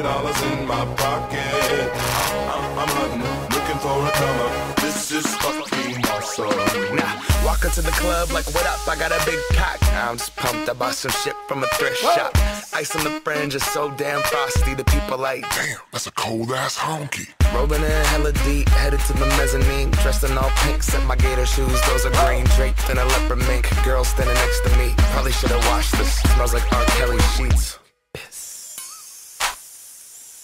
$20 in my pocket. I'm hunting, looking for a come up. This is fucking awesome. Nah, walk into the club like, what up? I got a big cock. I'm just pumped. I bought some shit from a thrift shop. Ice on the fringe is so damn frosty. The people like, damn, that's a cold ass honky. Rolling in hella deep, headed to the mezzanine. Dressed in all pink, set my gator shoes. Those are green, draped in a leopard mink. Girl standing next to me. Probably should've washed this. Smells like R. Kelly sheets.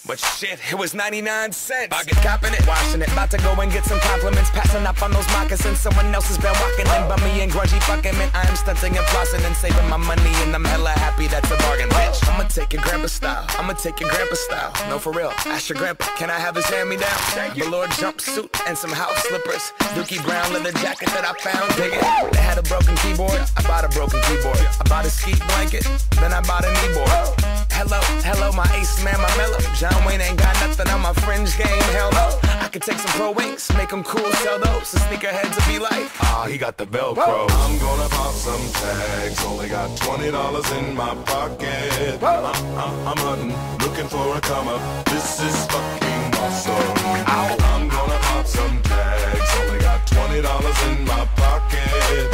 But shit, it was 99 cents. I get copping it, washing it. About to go and get some compliments. Passing up on those moccasins. Someone else has been walking in. Bummy and grungy fucking man. I am stunting and flossing and saving my money. And I'm hella happy that's a bargain, bitch. I'ma take your grandpa style. I'ma take your grandpa style. No, for real. Ask your grandpa, can I have his hand-me-down? Velour jumpsuit and some house slippers. Dookie brown leather jacket that I found. Dig it. They had a broken keyboard. I bought a broken keyboard. I bought a ski blanket. Then I bought a kneeboard. Hello, hello, my ace man, my mellow. John Wayne ain't got nothing on my fringe game, hell no. I could take some pro wings, make them cool, sell those. The sneakerheads will be like, ah, he got the Velcro. I'm gonna pop some tags, only got $20 in my pocket. I'm hunting, looking for a come up. This is fucking awesome. I'm gonna pop some tags, only got $20 in my pocket.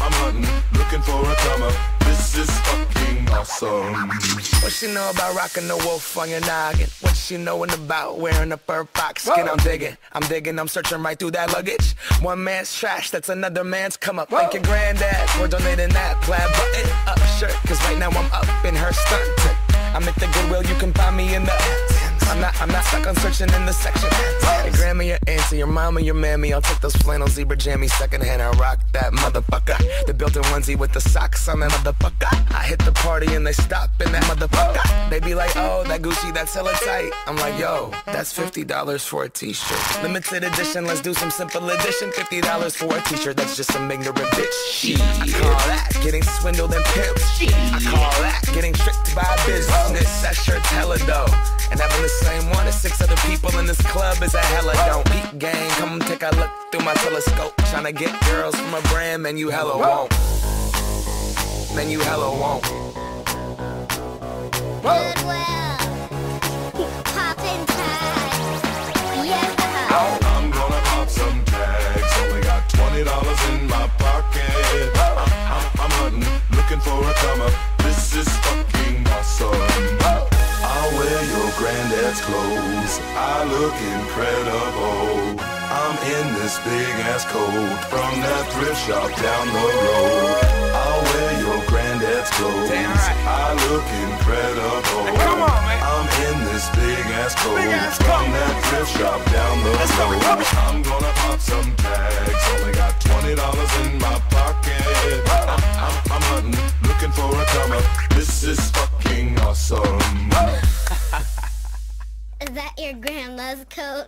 I'm hunting, looking for a come up. This is fucking awesome. What she know about rocking the wolf on your noggin? What she knowin' about wearing a fur fox skin? I'm digging, I'm searching right through that luggage. One man's trash, that's another man's come up. Thank your granddad for donating that plaid button up shirt. Cause right now I'm up in her stunt. I'm at the Goodwill, you can find me in the I'm not stuck on searching in the section. Your grandma, your auntie, your mama, your mammy. I'll take those flannel zebra jammies secondhand. I rock that motherfucker. The built-in onesie with the socks on that motherfucker. I hit the party and they stop in that motherfucker. They be like, oh, that Gucci, that's hella tight. I'm like, yo, that's $50 for a t-shirt. Limited edition, let's do some simple edition. $50 for a t-shirt, that's just some ignorant bitch. I call that getting swindled and pimped. I call that getting tricked by business. That shirt's hella dope. And having the same one as 6 other people in this club is a hella don't. Peak gang, come take a look through my telescope. Tryna get girls from a brand, man, you hella won't. Man, you hella won't. Goodwill, poppin' tags, yeah. I'm gonna pop some tags, only got $20 in my pocket. I'm hunting, looking for a come up. This is fucking awesome. I'll wear your granddad's clothes, I look incredible. I'm in this big ass coat from that thrift shop down the road. I'll wear your granddad's clothes, I look incredible. Hey, come on, man. I'm in this big ass coat from that thrift shop down the road. I'm gonna pop some tags, only got $20 in my pocket. I'm hunting, looking for a come up. This is fucking awesome. Is that your grandma's coat?